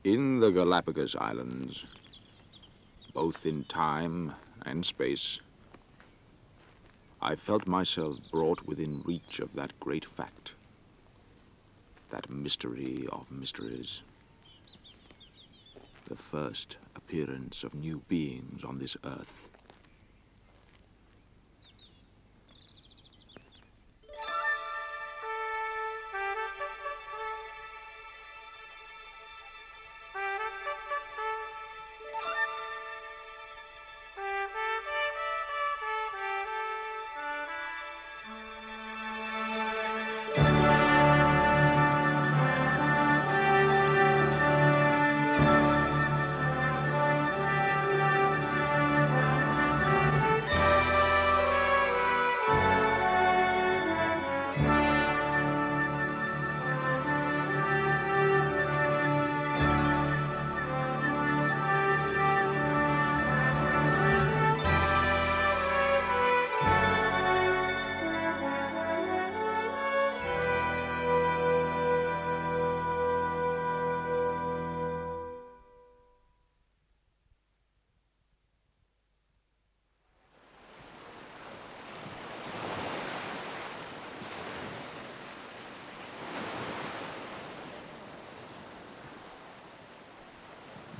In the Galapagos Islands, both in time and space, I felt myself brought within reach of that great fact, that mystery of mysteries, the first appearance of new beings on this earth.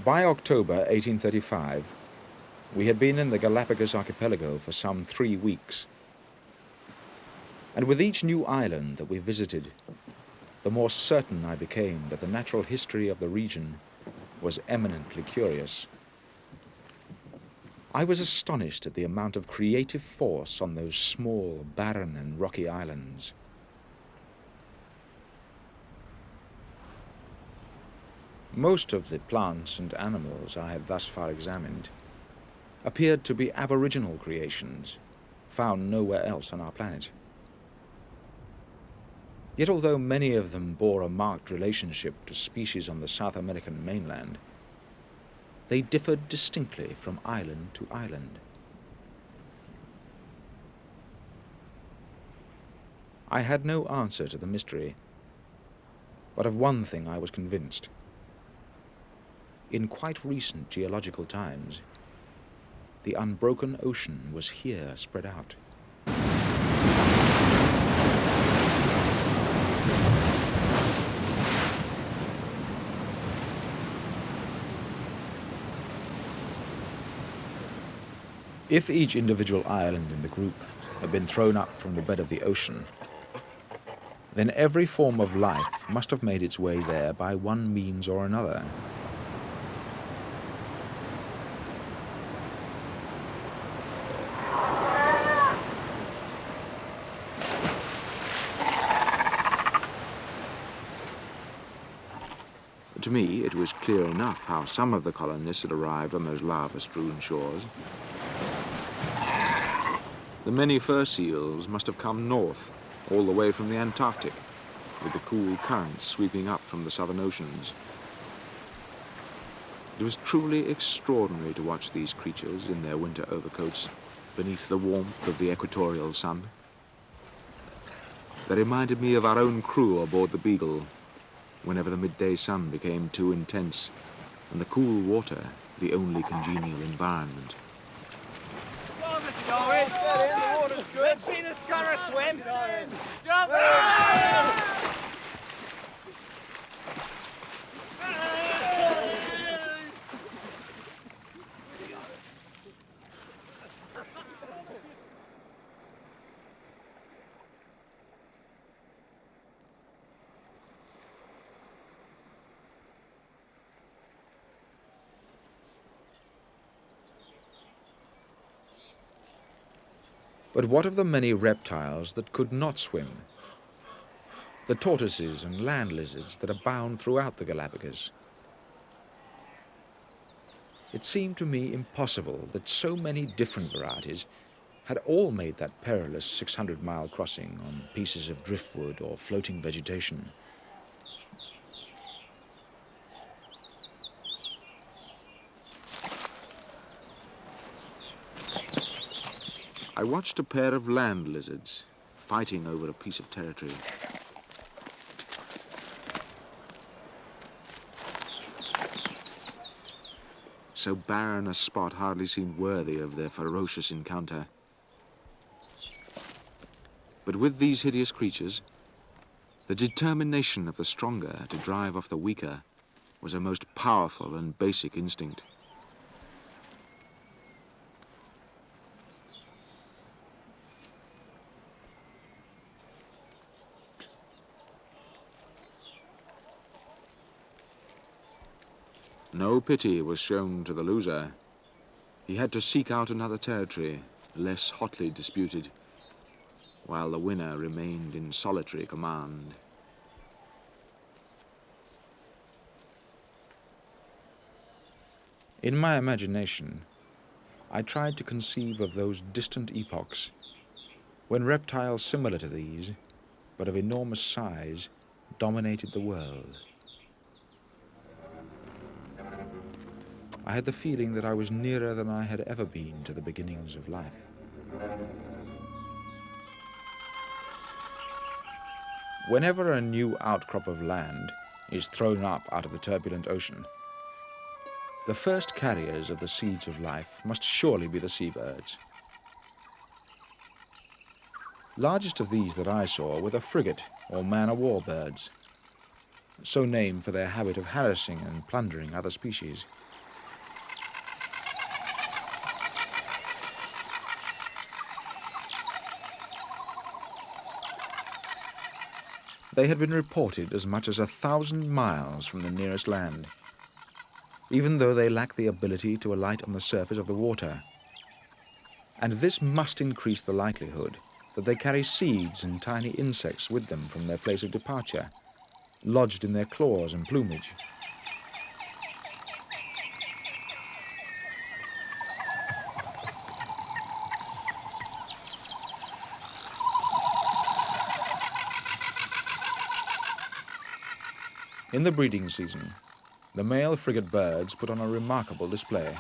By October 1835, we had been in the Galapagos archipelago for some 3 weeks. And with each new island that we visited, the more certain I became that the natural history of the region was eminently curious. I was astonished at the amount of creative force on those small, barren and rocky islands. Most of the plants and animals I had thus far examined appeared to be aboriginal creations, found nowhere else on our planet. Yet although many of them bore a marked relationship to species on the South American mainland, they differed distinctly from island to island. I had no answer to the mystery, but of one thing I was convinced. In quite recent geological times, the unbroken ocean was here spread out. If each individual island in the group had been thrown up from the bed of the ocean, then every form of life must have made its way there by one means or another. To me, it was clear enough how some of the colonists had arrived on those lava-strewn shores. The many fur seals must have come north, all the way from the Antarctic, with the cool currents sweeping up from the southern oceans. It was truly extraordinary to watch these creatures in their winter overcoats beneath the warmth of the equatorial sun. They reminded me of our own crew aboard the Beagle, whenever the midday sun became too intense and the cool water the only congenial environment. Let's see the scurry swim. Jump! But what of the many reptiles that could not swim? The tortoises and land lizards that abound throughout the Galapagos. It seemed to me impossible that so many different varieties had all made that perilous 600-mile crossing on pieces of driftwood or floating vegetation. I watched a pair of land lizards fighting over a piece of territory. so barren a spot hardly seemed worthy of their ferocious encounter. But with these hideous creatures, the determination of the stronger to drive off the weaker was a most powerful and basic instinct. No pity was shown to the loser. He had to seek out another territory, less hotly disputed, while the winner remained in solitary command. In my imagination, I tried to conceive of those distant epochs when reptiles similar to these, but of enormous size, dominated the world. I had the feeling that I was nearer than I had ever been to the beginnings of life. Whenever a new outcrop of land is thrown up out of the turbulent ocean, the first carriers of the seeds of life must surely be the seabirds. Largest of these that I saw were the frigate or man-of-war birds, so named for their habit of harassing and plundering other species. They had been reported as much as 1,000 miles from the nearest land, even though they lack the ability to alight on the surface of the water. And this must increase the likelihood that they carry seeds and tiny insects with them from their place of departure, lodged in their claws and plumage. In the breeding season, the male frigate birds put on a remarkable display.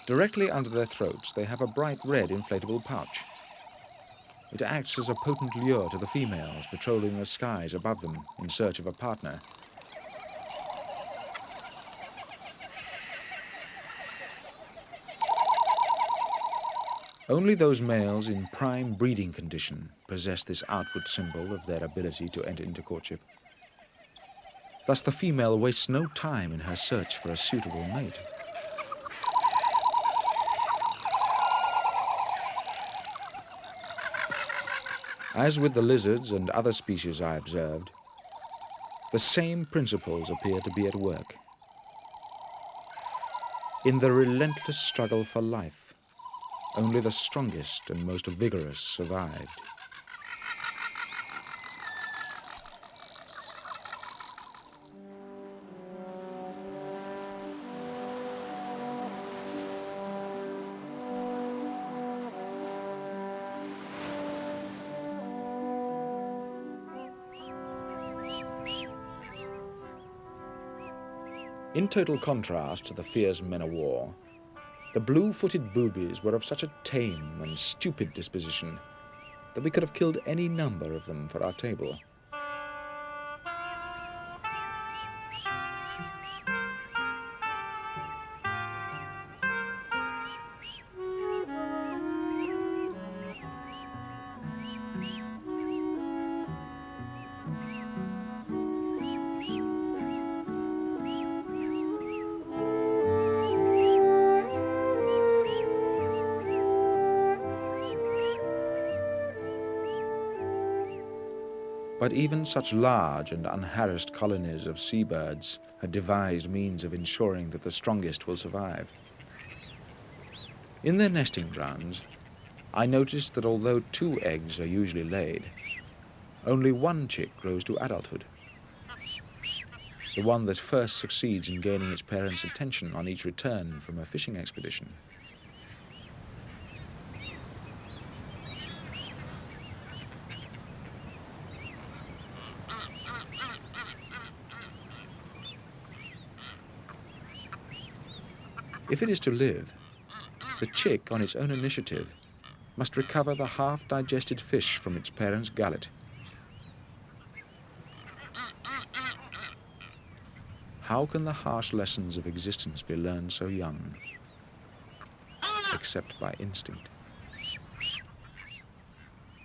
Directly under their throats, they have a bright red inflatable pouch. It acts as a potent lure to the females patrolling the skies above them in search of a partner. Only those males in prime breeding condition possess this outward symbol of their ability to enter into courtship. Thus the female wastes no time in her search for a suitable mate. As with the lizards and other species I observed, the same principles appear to be at work. In the relentless struggle for life, only the strongest and most vigorous survived. In total contrast to the fierce men-of-war, the blue-footed boobies were of such a tame and stupid disposition that we could have killed any number of them for our table. But even such large and unharassed colonies of seabirds had devised means of ensuring that the strongest will survive. In their nesting grounds, I noticed that although 2 eggs are usually laid, only 1 chick grows to adulthood. The one that first succeeds in gaining its parents' attention on each return from a fishing expedition. If it is to live, the chick, on its own initiative, must recover the half-digested fish from its parent's gullet. How can the harsh lessons of existence be learned so young, except by instinct?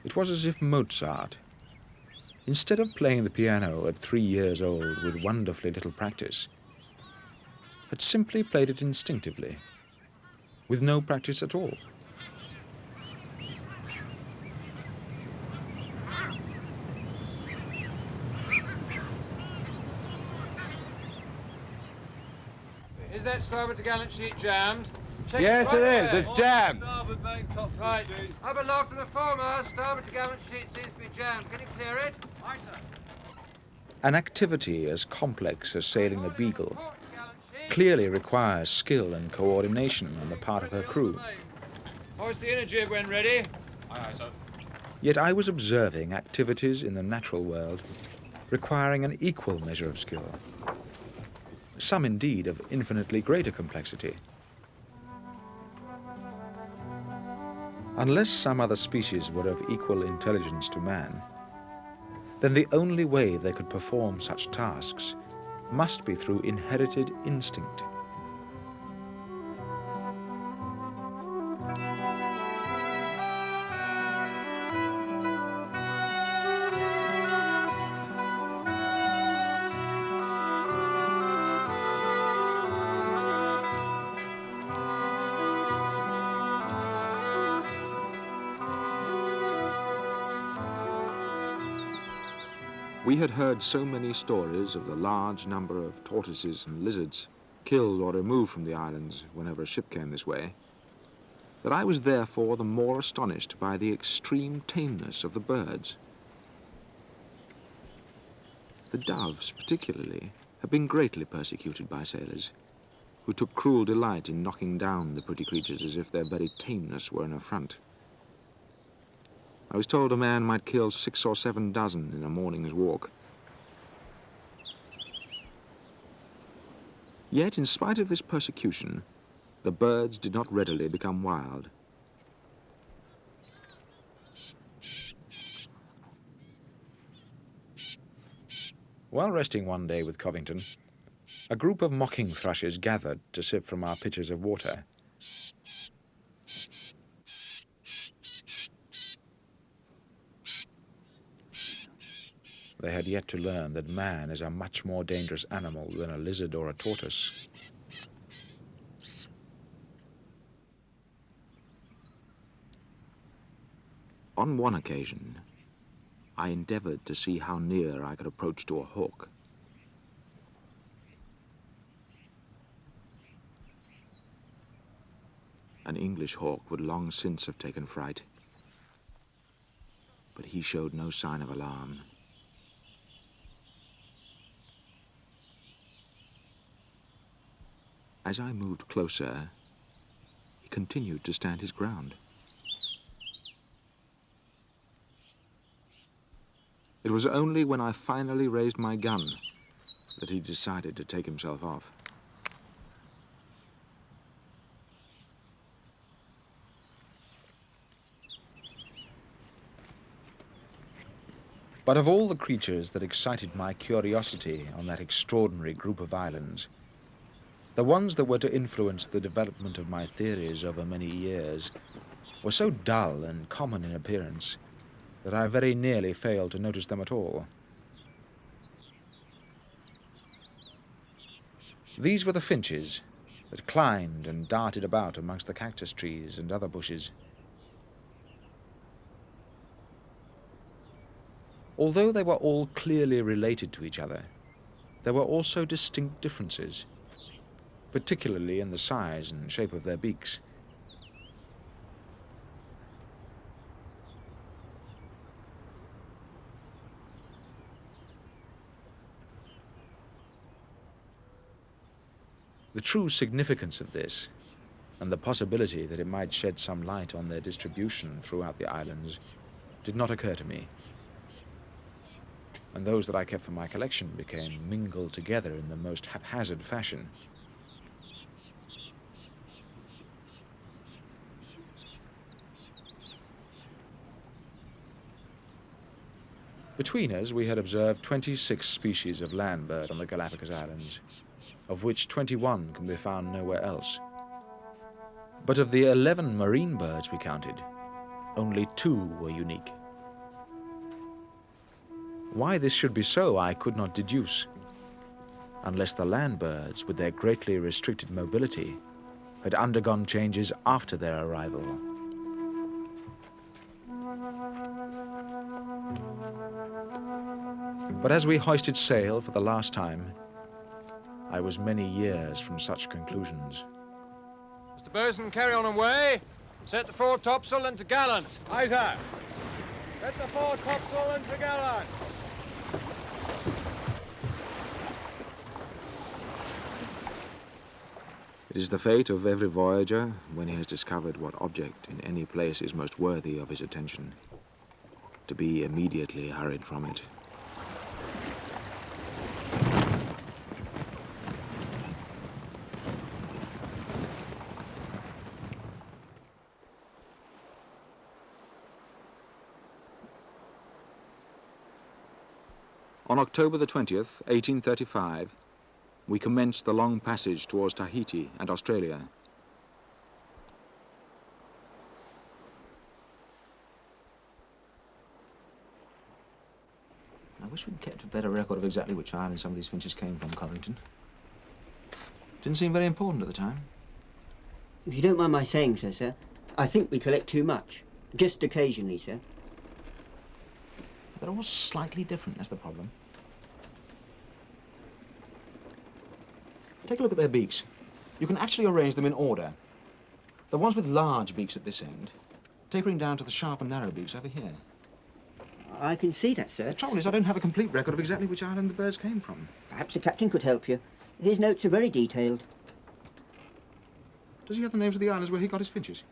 It was as if Mozart, instead of playing the piano at 3 years old with wonderfully little practice, had simply played it instinctively, with no practice at all. Is that starboard gallant sheet jammed? Check Yes, right it is. there. It's jammed. Starboard main topsail right. Sheet. Up aloft to the foremast, starboard gallant sheet seems to be jammed. Can you clear it? Aye, sir. An activity as complex as sailing the Beagle clearly requires skill and coordination on the part of her crew. Hoist the inner jib when ready. Aye, aye, sir. Yet I was observing activities in the natural world requiring an equal measure of skill, some indeed of infinitely greater complexity. Unless some other species were of equal intelligence to man, then the only way they could perform such tasks must be through inherited instinct. We had heard so many stories of the large number of tortoises and lizards killed or removed from the islands whenever a ship came this way, that I was therefore the more astonished by the extreme tameness of the birds. The doves, particularly, have been greatly persecuted by sailors, who took cruel delight in knocking down the pretty creatures as if their very tameness were an affront. I was told a man might kill 6 or 7 dozen in a morning's walk. Yet, in spite of this persecution, the birds did not readily become wild. While resting one day with Covington, a group of mocking thrushes gathered to sip from our pitchers of water. They had yet to learn that man is a much more dangerous animal than a lizard or a tortoise. On one occasion, I endeavored to see how near I could approach to a hawk. An English hawk would long since have taken fright, but he showed no sign of alarm. As I moved closer, he continued to stand his ground. It was only when I finally raised my gun that he decided to take himself off. But of all the creatures that excited my curiosity on that extraordinary group of islands, the ones that were to influence the development of my theories over many years were so dull and common in appearance that I very nearly failed to notice them at all. These were the finches that climbed and darted about amongst the cactus trees and other bushes. Although they were all clearly related to each other, there were also distinct differences, particularly in the size and shape of their beaks. The true significance of this, and the possibility that it might shed some light on their distribution throughout the islands, did not occur to me, and those that I kept for my collection became mingled together in the most haphazard fashion. Between us, we had observed 26 species of land bird on the Galapagos Islands, of which 21 can be found nowhere else. But of the 11 marine birds we counted, only 2 were unique. Why this should be so, I could not deduce, unless the land birds, with their greatly restricted mobility, had undergone changes after their arrival. But as we hoisted sail for the last time, I was many years from such conclusions. Mr. Bosun, carry on away. Set the fore topsail and to gallant. Aye, sir. Set the fore topsail and to gallant. It is the fate of every voyager, when he has discovered what object in any place is most worthy of his attention, to be immediately hurried from it. On October the 20th, 1835, we commenced the long passage towards Tahiti and Australia. I wish we'd kept a better record of exactly which island some of these finches came from, Covington. Didn't seem very important at the time. If you don't mind my saying so, sir, I think we collect too much. Just occasionally, sir. They're all slightly different, that's the problem. Take a look at their beaks. You can actually arrange them in order. The ones with large beaks at this end, tapering down to the sharp and narrow beaks over here. I can see that, sir. The trouble is, I don't have a complete record of exactly which island the birds came from. Perhaps the captain could help you. His notes are very detailed. Does he have the names of the islands where he got his finches?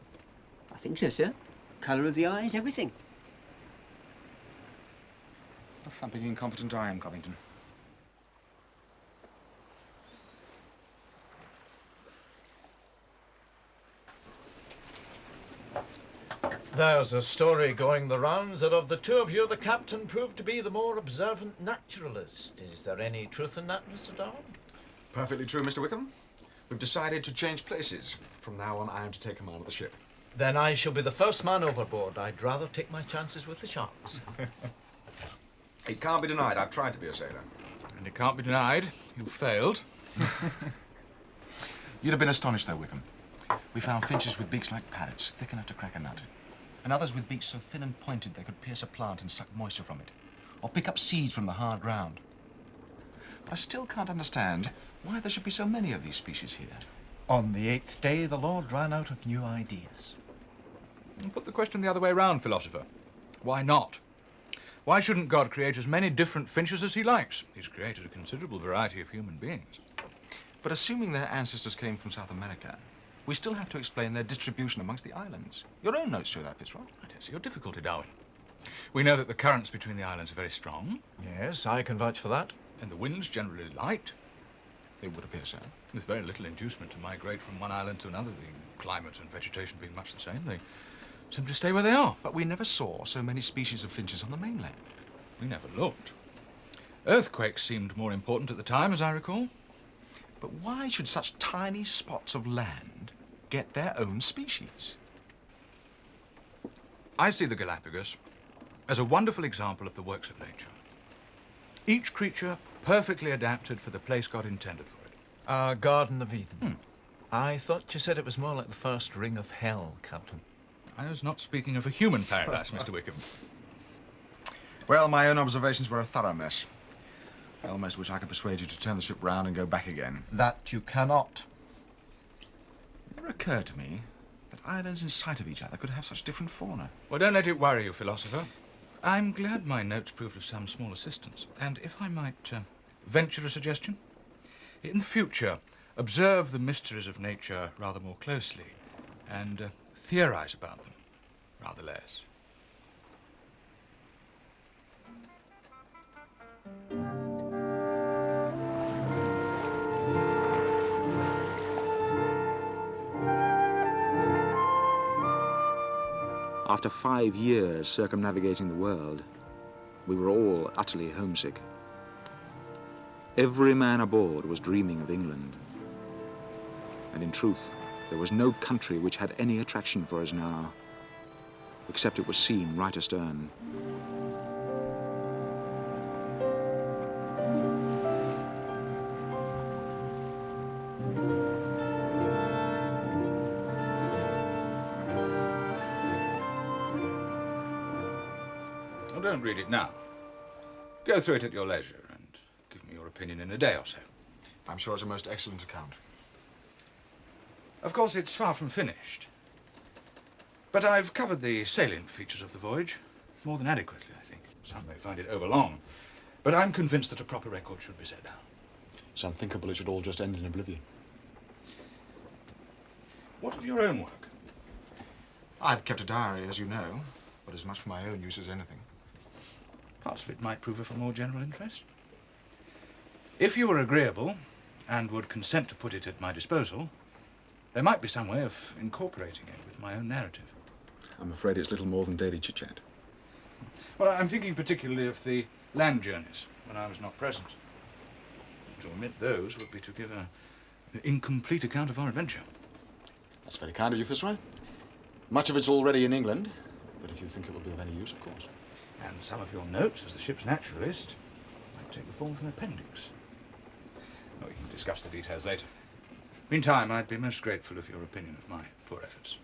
I think so, sir. Colour of the eyes, everything. A thumping incompetent I am, Covington. There's a story going the rounds that of the two of you, the captain proved to be the more observant naturalist. Is there any truth in that, Mr. Darwin? Perfectly true, Mr. Wickham. We've decided to change places. From now on, I am to take command of the ship. Then I shall be the first man overboard. I'd rather take my chances with the sharks. It can't be denied. I've tried to be a sailor. And it can't be denied. You failed. You'd have been astonished, though, Wickham. We found finches with beaks like parrots, thick enough to crack a nut. And others with beaks so thin and pointed they could pierce a plant and suck moisture from it. Or pick up seeds from the hard ground. But I still can't understand why there should be so many of these species here. On the 8th day, the Lord ran out of new ideas. And put the question the other way round, philosopher. Why not? Why shouldn't God create as many different finches as he likes? He's created a considerable variety of human beings. But assuming their ancestors came from South America, we still have to explain their distribution amongst the islands. Your own notes show that, Fitzroy. I don't see your difficulty, Darwin. We know that the currents between the islands are very strong, Yes, I can vouch for that. and the winds generally light. It would appear so. With very little inducement to migrate from one island to another, the climate and vegetation being much the same, they simply stay where they are. But we never saw so many species of finches on the mainland. We never looked. Earthquakes seemed more important at the time, as I recall. But why should such tiny spots of land get their own species? I see the Galapagos as a wonderful example of the works of nature. Each creature perfectly adapted for the place God intended for it. Our Garden of Eden. I thought you said it was more like the first ring of hell, Captain. I was not speaking of a human paradise, Mr. Wickham. Well, my own observations were a thorough mess. I almost wish I could persuade you to turn the ship round and go back again. That you cannot. It never occurred to me that islands in sight of each other could have such different fauna. Well, don't let it worry you, philosopher. I'm glad my notes proved of some small assistance. And if I might venture a suggestion, in the future, observe the mysteries of nature rather more closely and theorize about them rather less. After 5 years circumnavigating the world, we were all utterly homesick. Every man aboard was dreaming of England. And in truth, there was no country which had any attraction for us now, except it was seen right astern. Well, don't read it now. Go through it at your leisure and give me your opinion in a day or so. I'm sure it's a most excellent account. Of course, it's far from finished. But I've covered the salient features of the voyage more than adequately, I think. Some may find it overlong, but I'm convinced that a proper record should be set down. It's unthinkable it should all just end in oblivion. What of your own work? I've kept a diary, as you know, but as much for my own use as anything. Parts of it might prove of a more general interest. If you were agreeable and would consent to put it at my disposal, there might be some way of incorporating it with my own narrative. I'm afraid it's little more than daily chit-chat. Well, I'm thinking particularly of the land journeys when I was not present. To omit those would be to give an incomplete account of our adventure. That's very kind of you, Fitzroy. Much of it's already in England, but if you think it will be of any use, of course. And some of your notes as the ship's naturalist might take the form of an appendix. We can discuss the details later. Meantime, I'd be most grateful of your opinion of my poor efforts.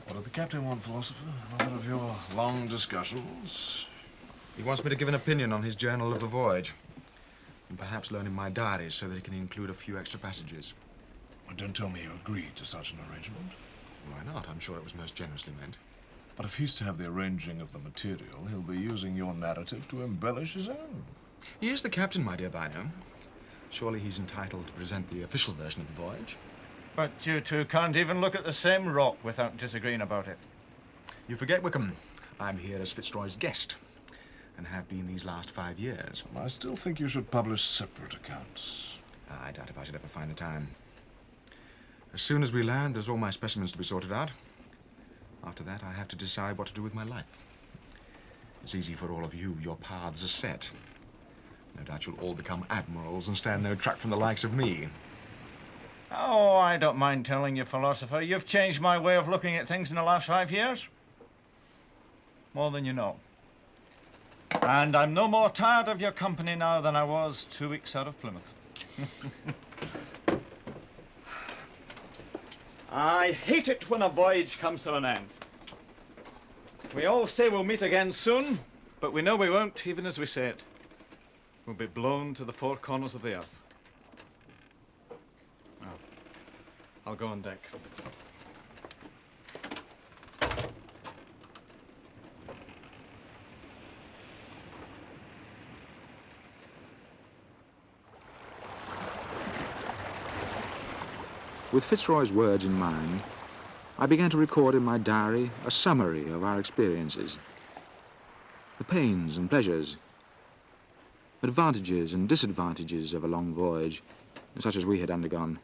What did the captain want, philosopher? Another of your long discussions? He wants me to give an opinion on his journal of the voyage, and perhaps loan him my diary so that he can include a few extra passages. Well, don't tell me you agreed to such an arrangement. Why not? I'm sure it was most generously meant. But if he's to have the arranging of the material, he'll be using your narrative to embellish his own. He is the captain, my dear Bino. Surely he's entitled to present the official version of the voyage. But you two can't even look at the same rock without disagreeing about it. You forget, Wickham. I'm here as Fitzroy's guest, and have been these last 5 years. I still think you should publish separate accounts. I doubt if I should ever find the time. As soon as we land, there's all my specimens to be sorted out. After that, I have to decide what to do with my life. It's easy for all of you. Your paths are set. No doubt you'll all become admirals and stand no track from the likes of me. Oh, I don't mind telling you, philosopher, you've changed my way of looking at things in the last 5 years. More than you know. And I'm no more tired of your company now than I was 2 weeks out of Plymouth. I hate it when a voyage comes to an end. We all say we'll meet again soon, but we know we won't, even as we say it. We'll be blown to the four corners of the earth. Well, I'll go on deck. With Fitzroy's words in mind, I began to record in my diary a summary of our experiences. The pains and pleasures, advantages and disadvantages of a long voyage, such as we had undergone.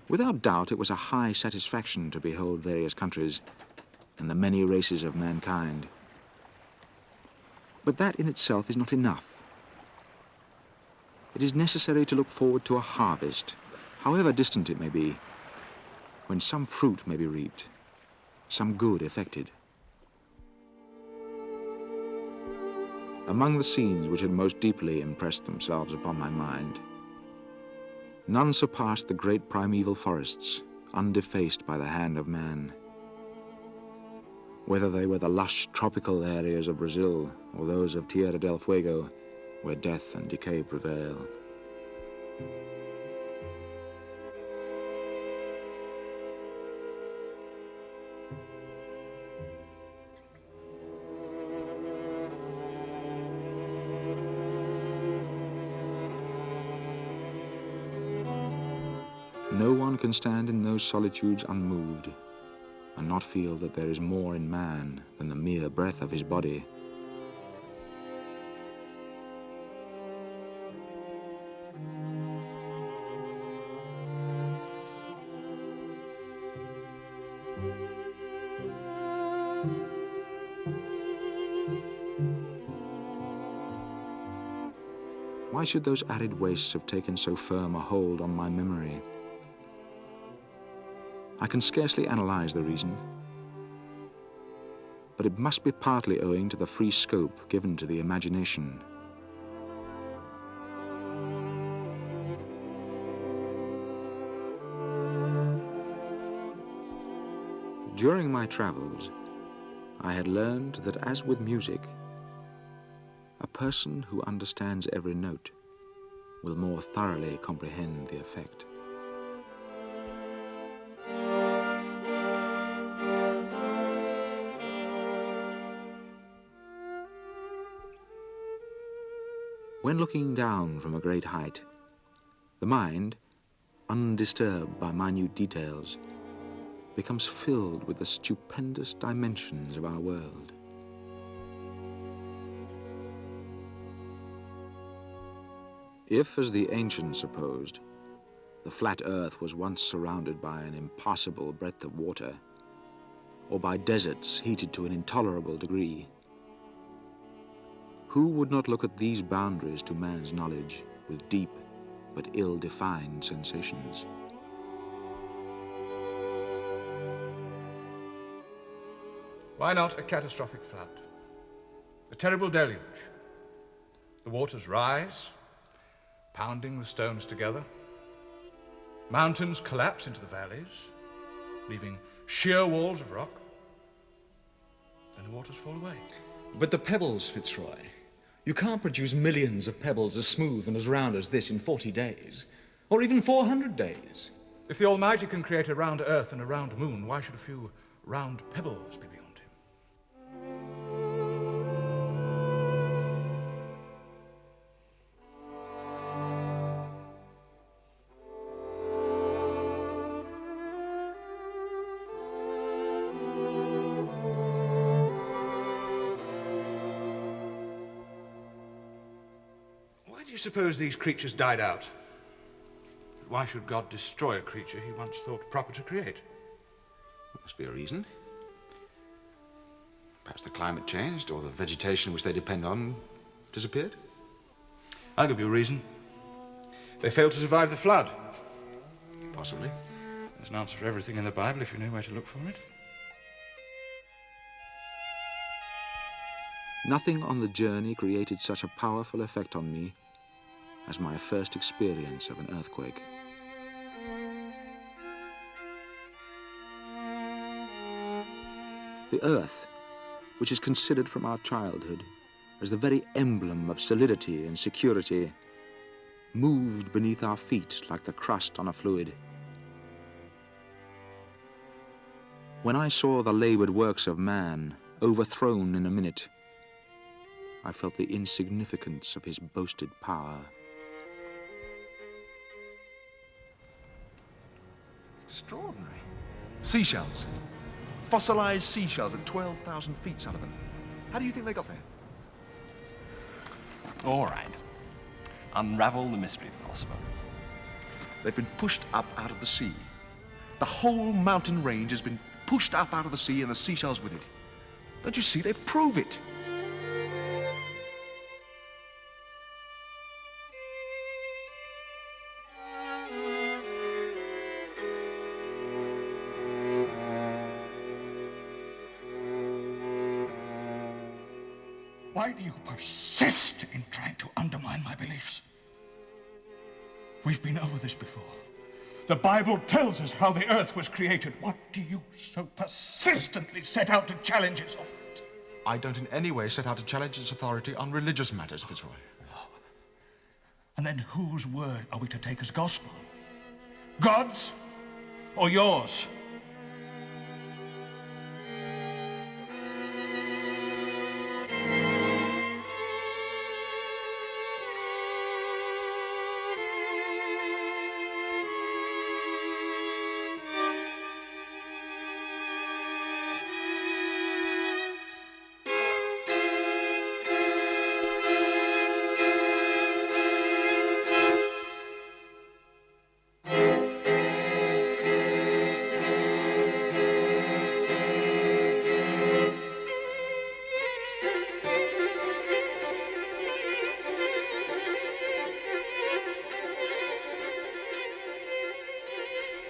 Without doubt, it was a high satisfaction to behold various countries and the many races of mankind. But that in itself is not enough. It is necessary to look forward to a harvest, however distant it may be, when some fruit may be reaped, some good effected. Among the scenes which had most deeply impressed themselves upon my mind, none surpassed the great primeval forests, undefaced by the hand of man. Whether they were the lush tropical areas of Brazil or those of Tierra del Fuego, where death and decay prevail. No one can stand in those solitudes unmoved and not feel that there is more in man than the mere breath of his body. Why should those arid wastes have taken so firm a hold on my memory? I can scarcely analyze the reason, but it must be partly owing to the free scope given to the imagination. During my travels, I had learned that, as with music, a person who understands every note will more thoroughly comprehend the effect. When looking down from a great height, the mind, undisturbed by minute details, becomes filled with the stupendous dimensions of our world. If, as the ancients supposed, the flat earth was once surrounded by an impassable breadth of water, or by deserts heated to an intolerable degree, who would not look at these boundaries to man's knowledge with deep but ill-defined sensations? Why not a catastrophic flood? A terrible deluge. The waters rise, pounding the stones together. Mountains collapse into the valleys, leaving sheer walls of rock. Then the waters fall away. But the pebbles, Fitzroy. You can't produce millions of pebbles as smooth and as round as this in 40 days, or even 400 days. If the Almighty can create a round earth and a round moon, why should a few round pebbles be beyond him? Why do you suppose these creatures died out? Why should God destroy a creature he once thought proper to create? There must be a reason. Perhaps the climate changed, or the vegetation which they depend on disappeared. I'll give you a reason. They failed to survive the flood. Possibly. There's an answer for everything in the Bible if you know where to look for it. Nothing on the journey created such a powerful effect on me as my first experience of an earthquake. The earth, which is considered from our childhood as the very emblem of solidity and security, moved beneath our feet like the crust on a fluid. When I saw the labored works of man overthrown in a minute, I felt the insignificance of his boasted power. Extraordinary. Seashells. Fossilized seashells at 12,000 feet, Sullivan. How do you think they got there? All right. Unravel the mystery, philosopher. They've been pushed up out of the sea. The whole mountain range has been pushed up out of the sea and the seashells with it. Don't you see? They prove it. Why do you persist in trying to undermine my beliefs? We've been over this before. The Bible tells us how the earth was created. What do you so persistently set out to challenge its authority? I don't in any way set out to challenge its authority on religious matters, Fitzroy. And then whose word are we to take as gospel? God's or yours?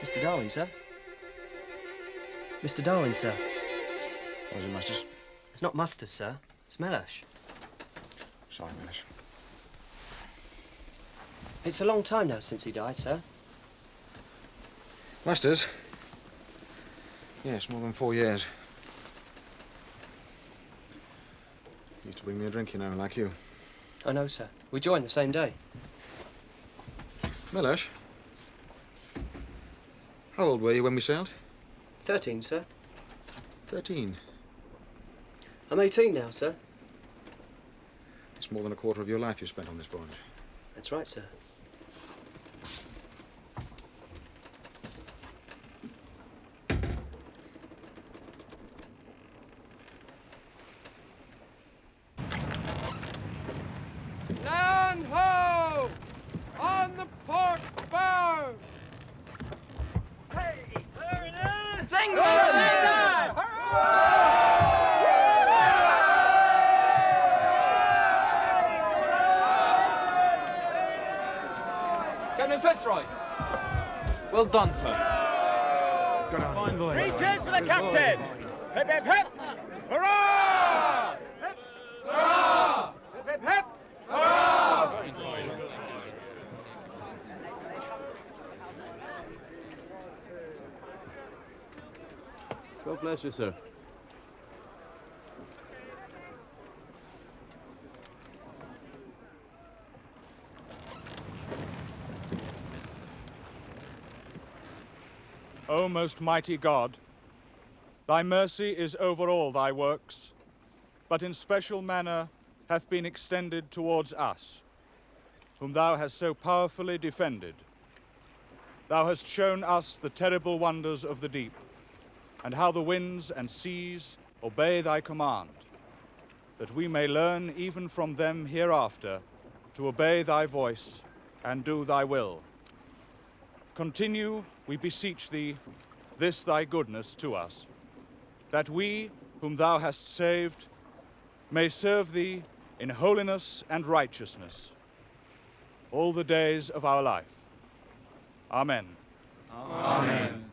Mr. Darwin, sir. Mr. Darwin, sir. What is it, Masters? It's not mustard, sir. It's Mellish. Sorry, Mellish. It's a long time now since he died, sir. Masters? Yes, more than 4 years. He used to bring me a drink, you know, like you. I know, sir. We joined the same day. Mellish? How old were you when we sailed? 13, sir. 13. I'm 18 now, sir. It's more than a quarter of your life you spent on this voyage. That's right, sir. Land ho! On the port bow! Hey! There it is! Sing Captain Fitzroy! Well done, sir. Fine boy. 3 cheers for the captain! Hip, hip, hip! Hurrah! Hip! Hurrah! Hip, hip, hip! Hurrah! God bless you, sir. O most mighty God, thy mercy is over all thy works, but in special manner hath been extended towards us, whom thou hast so powerfully defended. Thou hast shown us the terrible wonders of the deep, and how the winds and seas obey thy command, that we may learn even from them hereafter to obey thy voice and do thy will. Continue, we beseech thee, this thy goodness to us, that we, whom thou hast saved, may serve thee in holiness and righteousness all the days of our life. Amen. Amen.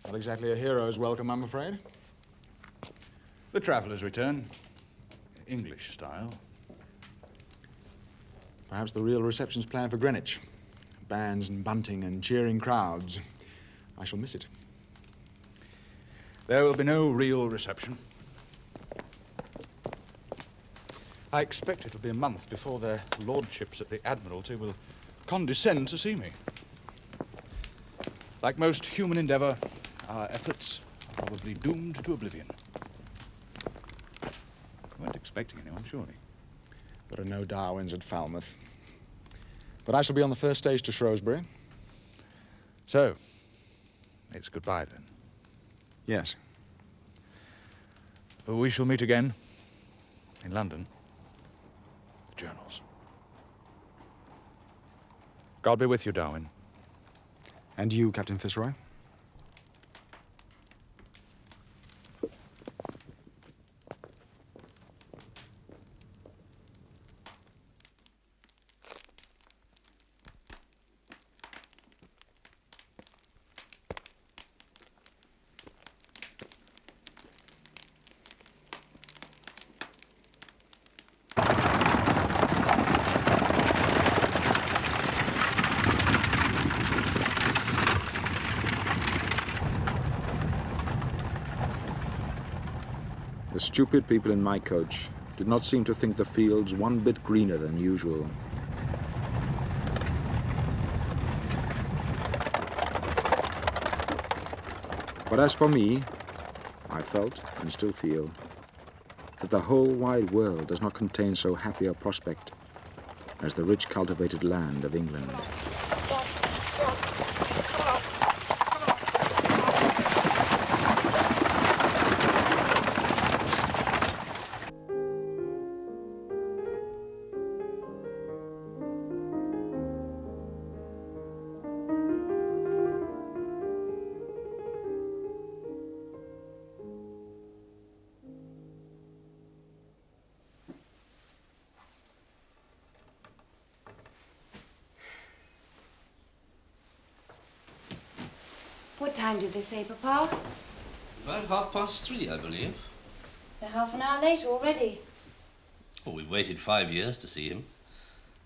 Not exactly a hero's welcome, I'm afraid. The traveller's return. English style. Perhaps the real reception's planned for Greenwich. Bands and bunting and cheering crowds. I shall miss it. There will be no real reception. I expect it will be a month before their lordships at the Admiralty will condescend to see me. Like most human endeavour, our efforts are probably doomed to oblivion. You weren't expecting anyone, surely? There are no Darwins at Falmouth. But I shall be on the first stage to Shrewsbury. So, it's goodbye then? Yes. We shall meet again in London. The journals. God be with you, Darwin. And you, Captain Fitzroy. The stupid people in my coach did not seem to think the fields one bit greener than usual. But as for me, I felt, and still feel, that the whole wide world does not contain so happy a prospect as the rich cultivated land of England. What time did they say, Papa? About 3:30, I believe. They're half an hour late already. Oh, we've waited 5 years to see him.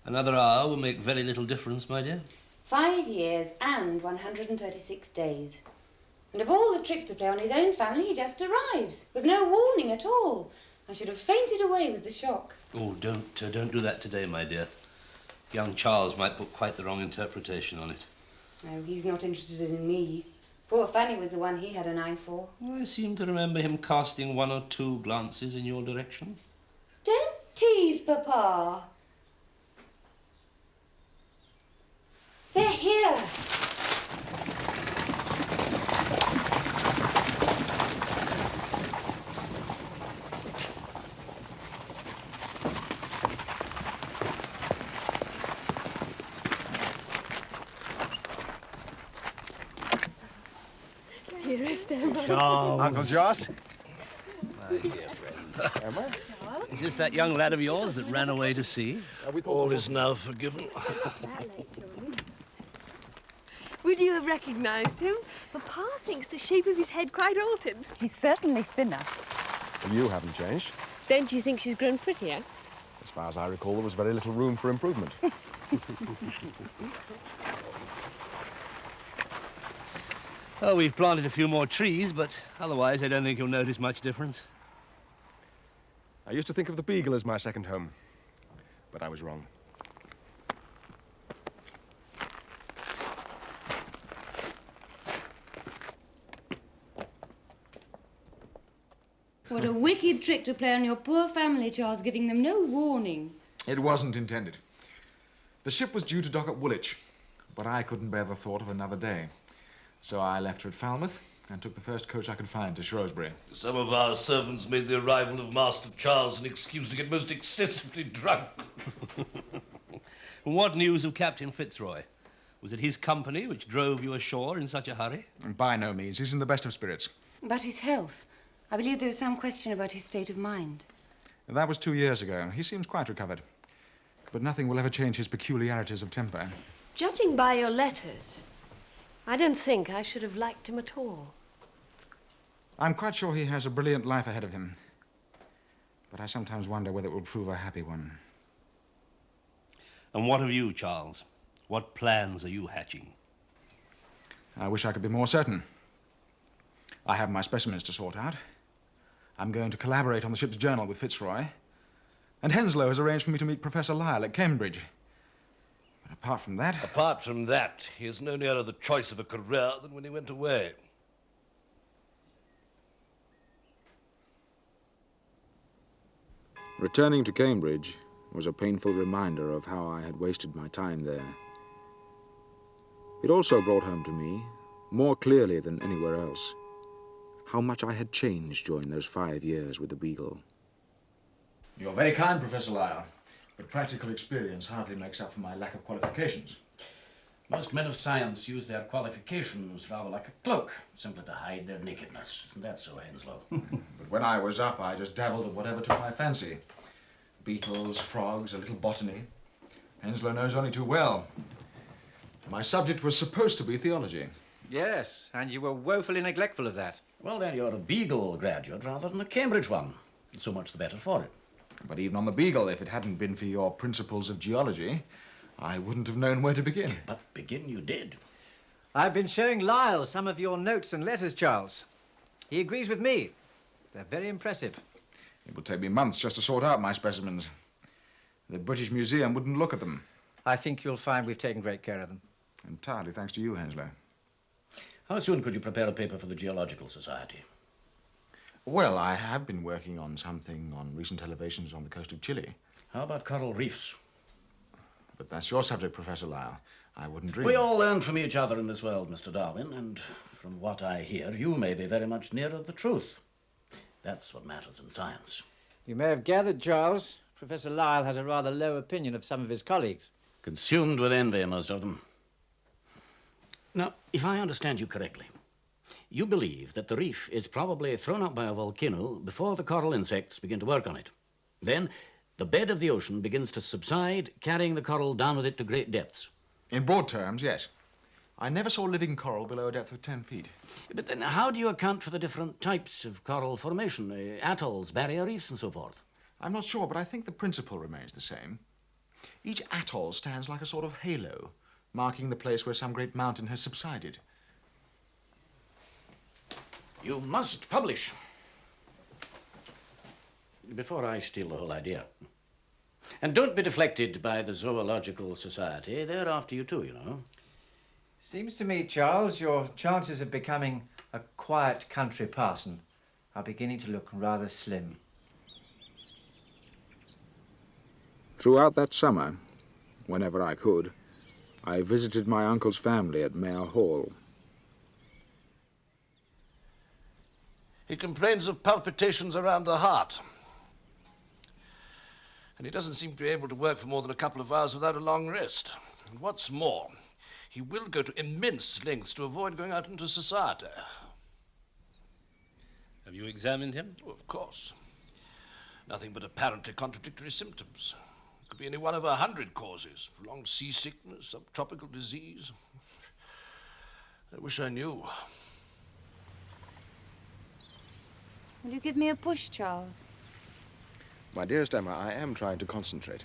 Another hour will make very little difference, my dear. 5 years and 136 days. And of all the tricks to play on his own family, he just arrives, with no warning at all. I should have fainted away with the shock. Oh, don't do that today, my dear. Young Charles might put quite the wrong interpretation on it. Oh, he's not interested in me. Poor Fanny was the one he had an eye for. I seem to remember him casting 1 or 2 glances in your direction. Don't tease, Papa. They're here. Dearest Emma. Charles. Uncle Joss. My dear friend. Emma? Is this that young lad of yours that ran away to sea? All is now forgiven. Would you have recognised him? Papa thinks the shape of his head quite altered. He's certainly thinner. And you haven't changed. Don't you think she's grown prettier? As far as I recall, there was very little room for improvement. Oh, we've planted a few more trees, but otherwise I don't think you'll notice much difference. I used to think of the Beagle as my second home, but I was wrong. What a wicked trick to play on your poor family, Charles, giving them no warning. It wasn't intended. The ship was due to dock at Woolwich, but I couldn't bear the thought of another day. So I left her at Falmouth and took the first coach I could find to Shrewsbury. Some of our servants made the arrival of Master Charles an excuse to get most excessively drunk. What news of Captain Fitzroy? Was it his company which drove you ashore in such a hurry? By no means. He's in the best of spirits. About his health. I believe there was some question about his state of mind. That was 2 years ago. He seems quite recovered. But nothing will ever change his peculiarities of temper. Judging by your letters, I don't think I should have liked him at all. I'm quite sure he has a brilliant life ahead of him. But I sometimes wonder whether it will prove a happy one. And what of you, Charles? What plans are you hatching? I wish I could be more certain. I have my specimens to sort out. I'm going to collaborate on the ship's journal with Fitzroy. And Henslow has arranged for me to meet Professor Lyle at Cambridge. But apart from that... Apart from that, he is no nearer the choice of a career than when he went away. Returning to Cambridge was a painful reminder of how I had wasted my time there. It also brought home to me, more clearly than anywhere else, how much I had changed during those 5 years with the Beagle. You're very kind, Professor Lyle, but practical experience hardly makes up for my lack of qualifications. Most men of science use their qualifications rather like a cloak, simply to hide their nakedness. Isn't that so, Henslow? But when I was up, I just dabbled at whatever took my fancy. Beetles, frogs, a little botany. Henslow knows only too well. My subject was supposed to be theology. Yes, and you were woefully neglectful of that. Well, then, you're a Beagle graduate rather than a Cambridge one. So much the better for it. But even on the Beagle, if it hadn't been for your principles of geology, I wouldn't have known where to begin. But begin you did. I've been showing Lyle some of your notes and letters, Charles. He agrees with me. They're very impressive. It will take me months just to sort out my specimens. The British Museum wouldn't look at them. I think you'll find we've taken great care of them. Entirely thanks to you, Henslow. How soon could you prepare a paper for the Geological Society? Well, I have been working on something on recent elevations on the coast of Chile. How about coral reefs? But that's your subject, Professor Lyle. I wouldn't dream. We all learn from each other in this world, Mr. Darwin, and from what I hear, you may be very much nearer the truth. That's what matters in science. You may have gathered, Charles, Professor Lyle has a rather low opinion of some of his colleagues. Consumed with envy, most of them. Now, if I understand you correctly, you believe that the reef is probably thrown up by a volcano before the coral insects begin to work on it. Then, the bed of the ocean begins to subside, carrying the coral down with it to great depths. In broad terms, yes. I never saw living coral below a depth of 10 feet. But then how do you account for the different types of coral formation, atolls, barrier reefs, and so forth? I'm not sure, but I think the principle remains the same. Each atoll stands like a sort of halo, marking the place where some great mountain has subsided. You must publish. Before I steal the whole idea. And don't be deflected by the Zoological Society. They're after you too, you know. Seems to me, Charles, your chances of becoming a quiet country parson are beginning to look rather slim. Throughout that summer, whenever I could, I visited my uncle's family at Mayor Hall. He complains of palpitations around the heart. And he doesn't seem to be able to work for more than a couple of hours without a long rest. And what's more, he will go to immense lengths to avoid going out into society. Have you examined him? Oh, of course. Nothing but apparently contradictory symptoms. Could be any one of 100 causes. Prolonged seasickness, subtropical disease. I wish I knew. Will you give me a push, Charles? My dearest Emma, I am trying to concentrate.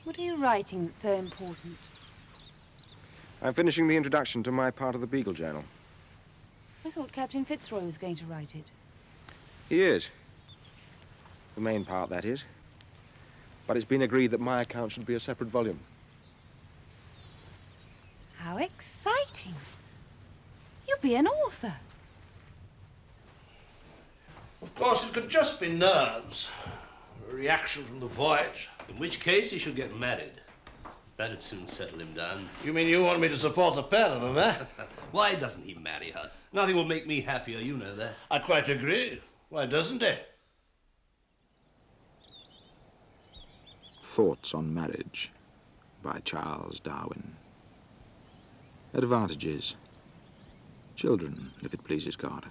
What are you writing that's so important? I'm finishing the introduction to my part of the Beagle Journal. I thought Captain Fitzroy was going to write it. He is. The main part, that is. But it's been agreed that my account should be a separate volume. How exciting! You'll be an author. Of course, it could just be nerves. A reaction from the voyage. In which case, he should get married. That'd soon settle him down. You mean you want me to support the pair of them, eh? Why doesn't he marry her? Nothing will make me happier, you know that. I quite agree. Why doesn't he? Thoughts on Marriage by Charles Darwin. Advantages. Children, if it pleases God.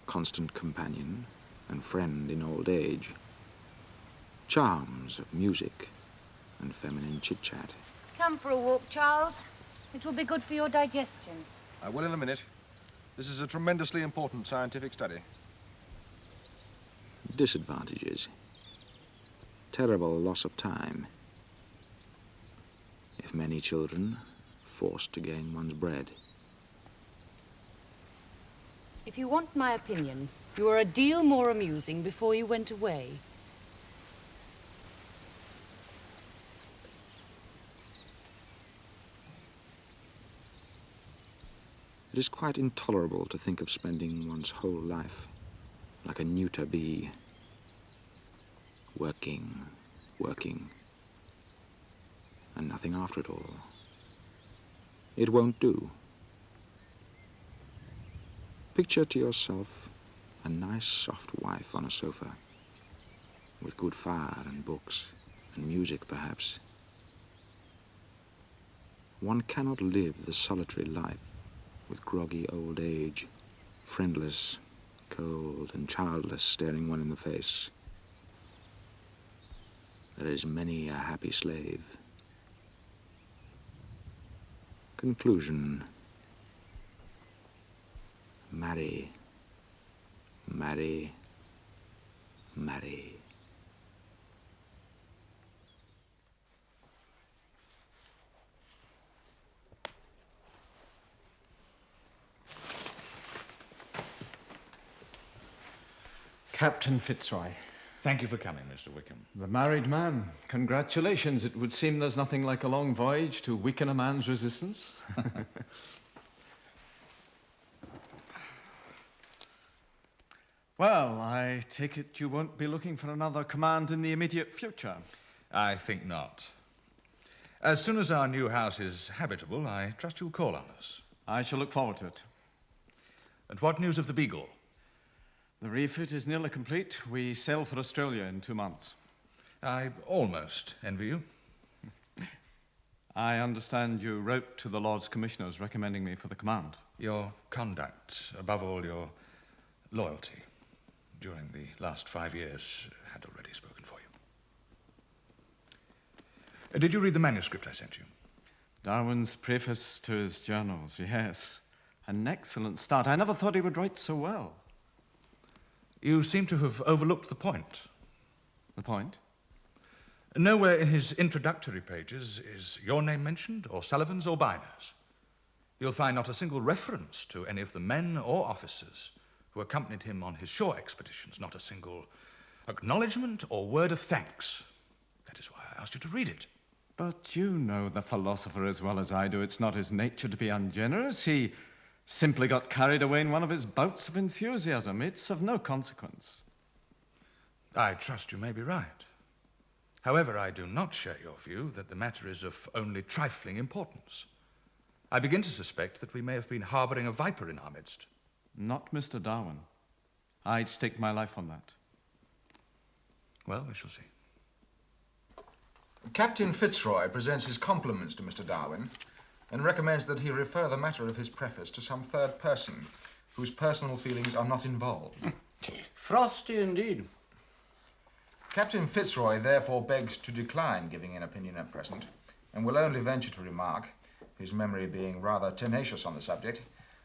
Constant companion and friend in old age. Charms of music and feminine chit-chat. Come for a walk, Charles. It will be good for your digestion. I will in a minute. This is a tremendously important scientific study. Disadvantages. Terrible loss of time. If many children, forced to gain one's bread. If you want my opinion, you were a deal more amusing before you went away. It is quite intolerable to think of spending one's whole life like a neuter bee. Working, and nothing after it all. It won't do. Picture to yourself a nice soft wife on a sofa, with good fire and books, and music perhaps. One cannot live the solitary life with groggy old age, friendless, cold, and childless, staring one in the face. There is many a happy slave. Conclusion. Marry, marry, marry. Captain Fitzroy. Thank you for coming, Mr. Wickham. The married man. Congratulations. It would seem there's nothing like a long voyage to weaken a man's resistance. Well, I take it you won't be looking for another command in the immediate future. I think not. As soon as our new house is habitable, I trust you'll call on us. I shall look forward to it. And what news of the Beagle? The refit is nearly complete. We sail for Australia in 2 months. I almost envy you. I understand you wrote to the Lords Commissioners recommending me for the command. Your conduct, above all your loyalty, during the last 5 years had already spoken for you. Did you read the manuscript I sent you? Darwin's preface to his journals, yes. An excellent start. I never thought he would write so well. You seem to have overlooked the point. The point? Nowhere in his introductory pages is your name mentioned, or Sullivan's, or Byner's. You'll find not a single reference to any of the men or officers who accompanied him on his shore expeditions, not a single acknowledgement or word of thanks. That is why I asked you to read it. But you know the philosopher as well as I do. It's not his nature to be ungenerous. He simply got carried away in one of his bouts of enthusiasm. It's of no consequence. I trust you may be right. However, I do not share your view that the matter is of only trifling importance. I begin to suspect that we may have been harboring a viper in our midst. Not Mr. Darwin. I'd stake my life on that. Well, we shall see. Captain Fitzroy presents his compliments to Mr. Darwin and recommends that he refer the matter of his preface to some third person whose personal feelings are not involved. Frosty indeed. Captain Fitzroy therefore begs to decline giving an opinion at present and will only venture to remark, his memory being rather tenacious on the subject,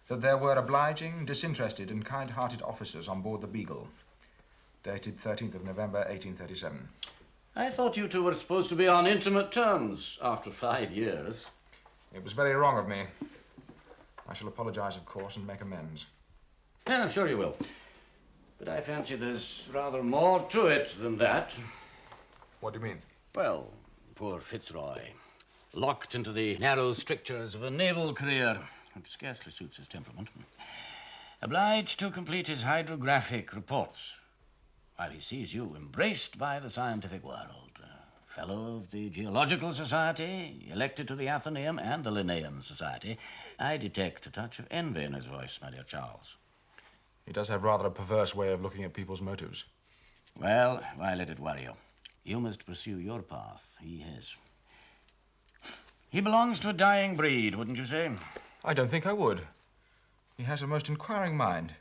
that there were obliging, disinterested and kind-hearted officers on board the Beagle, dated 13th of November, 1837. I thought you two were supposed to be on intimate terms after 5 years. It was very wrong of me. I shall apologize, of course, and make amends. Yeah, I'm sure you will. But I fancy there's rather more to it than that. What do you mean? Well, poor Fitzroy, locked into the narrow strictures of a naval career, which scarcely suits his temperament, obliged to complete his hydrographic reports, while he sees you embraced by the scientific world, fellow of the Geological Society, elected to the Athenaeum and the Linnaean Society. I detect a touch of envy in his voice, my dear Charles. He does have rather a perverse way of looking at people's motives. Well, why let it worry you? You must pursue your path. He his. He belongs to a dying breed, wouldn't you say? I don't think I would. He has a most inquiring mind,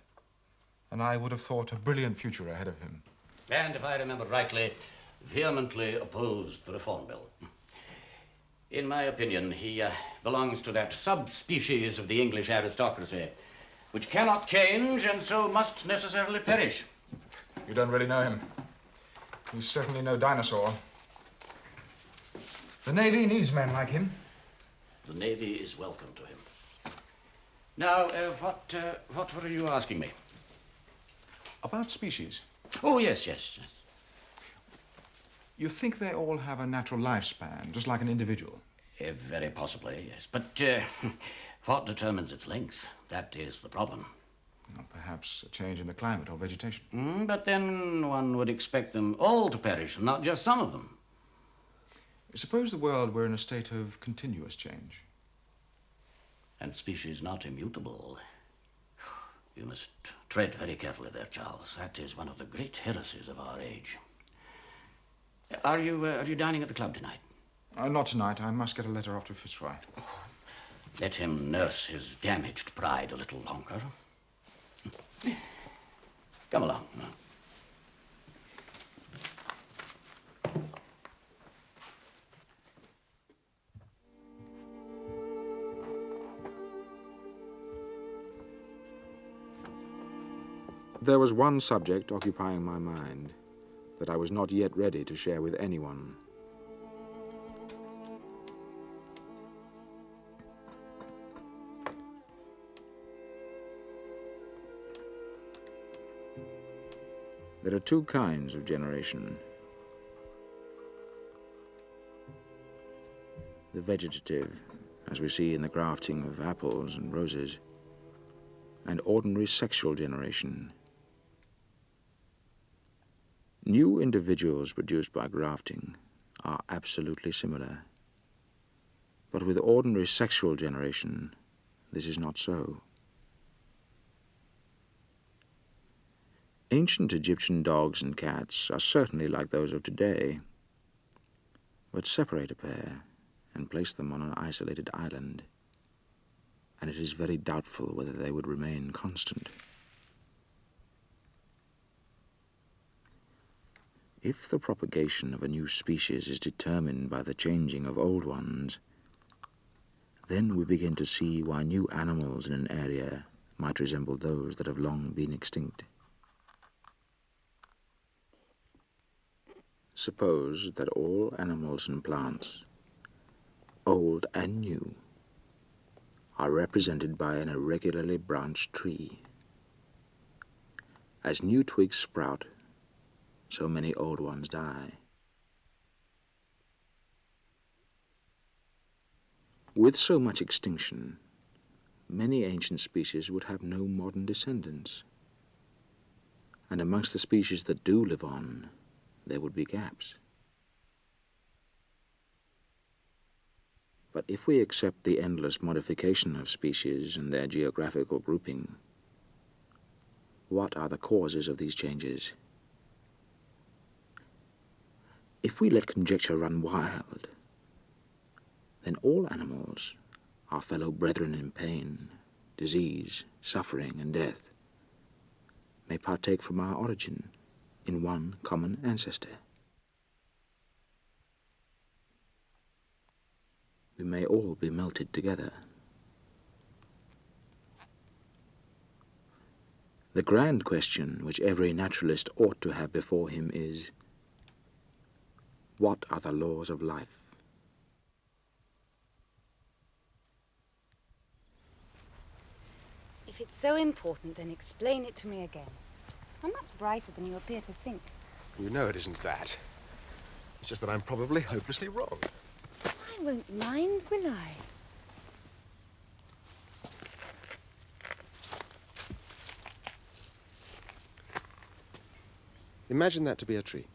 and I would have thought a brilliant future ahead of him. And, if I remember rightly, vehemently opposed the Reform Bill. In my opinion, he belongs to that subspecies of the English aristocracy which cannot change and so must necessarily perish. You don't really know him. He's certainly no dinosaur. The Navy needs men like him. The Navy is welcome to him. Now, what were you asking me? About species. Oh, yes. You think they all have a natural lifespan, just like an individual? Very possibly, yes. But what determines its length? That is the problem. Well, perhaps a change in the climate or vegetation. But then one would expect them all to perish, not just some of them. Suppose the world were in a state of continuous change. And species not immutable. You must tread very carefully there, Charles. That is one of the great heresies of our age. Are you dining at the club tonight? Not tonight. I must get a letter off to Fitzroy. Let him nurse his damaged pride a little longer. Come along. There was one subject occupying my mind that I was not yet ready to share with anyone. There are two kinds of generation. The vegetative, as we see in the grafting of apples and roses, and ordinary sexual generation, New individuals produced by grafting are absolutely similar. But with ordinary sexual generation, this is not so. Ancient Egyptian dogs and cats are certainly like those of today, but separate a pair and place them on an isolated island, and it is very doubtful whether they would remain constant. If the propagation of a new species is determined by the changing of old ones, then we begin to see why new animals in an area might resemble those that have long been extinct. Suppose that all animals and plants, old and new, are represented by an irregularly branched tree. As new twigs sprout, so many old ones die. With so much extinction, many ancient species would have no modern descendants. And amongst the species that do live on, there would be gaps. But if we accept the endless modification of species and their geographical grouping, what are the causes of these changes? If we let conjecture run wild, then all animals, our fellow brethren in pain, disease, suffering, and death, may partake from our origin in one common ancestor. We may all be melted together. The grand question which every naturalist ought to have before him is, what are the laws of life? If it's so important, then explain it to me again. I'm much brighter than you appear to think. You know it isn't that. It's just that I'm probably hopelessly wrong. I won't mind, will I? Imagine that to be a tree.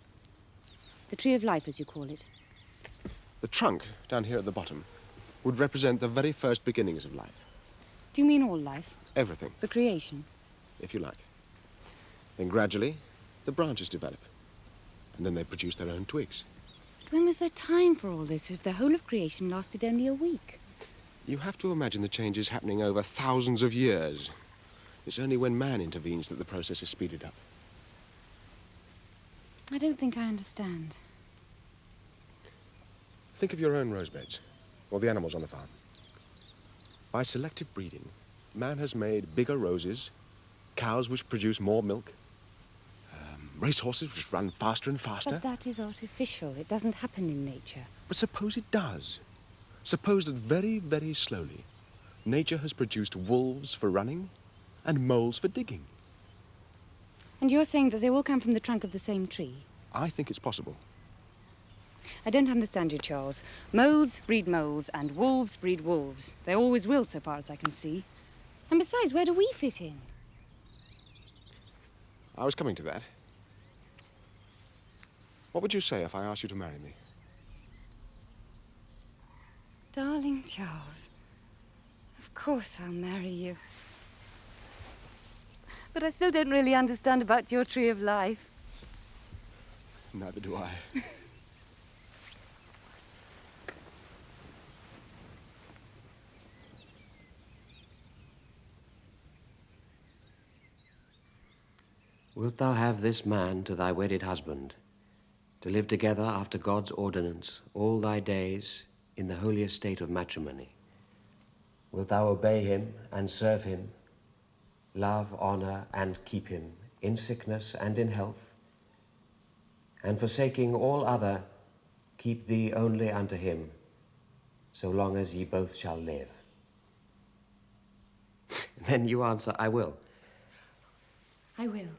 The tree of life, as you call it. The trunk, down here at the bottom, would represent the very first beginnings of life. Do you mean all life? Everything. The creation? If you like. Then gradually, the branches develop. And then they produce their own twigs. But when was there time for all this if the whole of creation lasted only a week? You have to imagine the changes happening over thousands of years. It's only when man intervenes that the process is speeded up. I don't think I understand. Think of your own rose beds, or the animals on the farm. By selective breeding, man has made bigger roses, cows which produce more milk, racehorses which run faster and faster. But that is artificial. It doesn't happen in nature. But suppose it does. Suppose that very, very slowly, nature has produced wolves for running and moles for digging. And you're saying that they all come from the trunk of the same tree? I think it's possible. I don't understand you, Charles. Moles breed moles, and wolves breed wolves. They always will, so far as I can see. And besides, where do we fit in? I was coming to that. What would you say if I asked you to marry me? Darling Charles, of course I'll marry you. But I still don't really understand about your tree of life. Neither do I. Wilt thou have this man to thy wedded husband, to live together after God's ordinance all thy days in the holy estate of matrimony? Wilt thou obey him and serve him, love, honor, and keep him in sickness and in health, and forsaking all other, keep thee only unto him, so long as ye both shall live? Then you answer, I will. I will.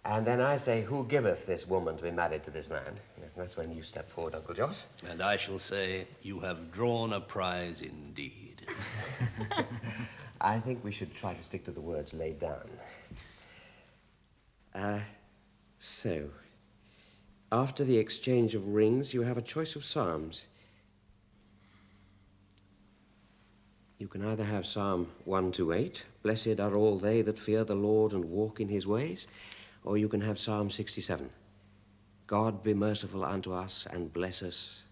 And then I say, who giveth this woman to be married to this man? Yes, and that's when you step forward, Uncle Josh. And I shall say, you have drawn a prize indeed. I think we should try to stick to the words laid down. So, after the exchange of rings, you have a choice of psalms. You can either have Psalm 128, Blessed are all they that fear the Lord and walk in his ways, or you can have Psalm 67, God be merciful unto us and bless us,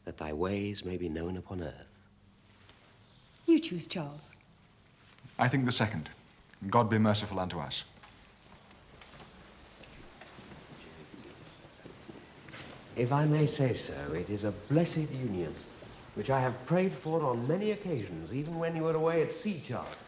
that thy ways may be known upon earth. You choose, Charles. I think the second. God be merciful unto us. If I may say so, it is a blessed union, which I have prayed for on many occasions, even when you were away at sea, Charles.